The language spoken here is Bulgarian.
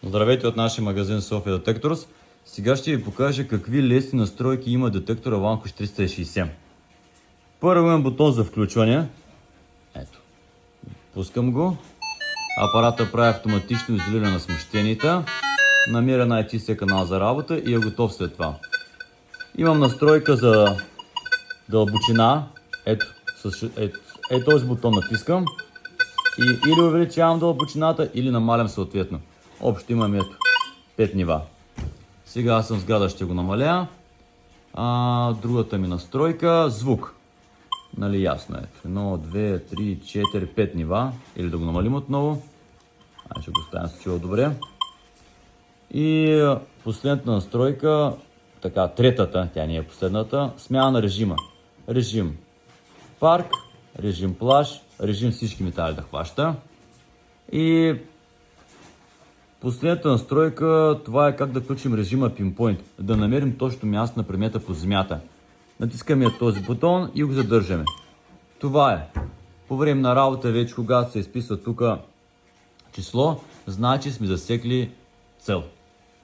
Здравейте от нашия магазин София Detectors. Сега ще ви покажа какви лесни настройки има детектора Vanquish 360. Първо имам бутон за включване. Ето. Пускам го. Апарата прави автоматично изолиране на смущенията. Намира най-чистия канал за работа и е готов след това. Имам настройка за дълбочина. Ето този бутон натискам. И или увеличавам дълбочината, или намалям съответно. Общо имам 5 нива. Сега съм сграда, ще го намаля. Другата ми настройка, звук. Нали ясно е. 1, 2, 3, 4, 5 нива. Или да го намалим отново. Ще го оставим случило добре. И последната настройка, така, третата, тя не е последната, смяна на режима. Режим парк, режим плаж, режим всички метали да хваща. И последната настройка, това е как да включим режима Pinpoint, да намерим точно място на предмета по земята. Натискаме този бутон и го задържаме. Това е. По време на работа вече, когато се изписва тук число, значи сме засекли цел.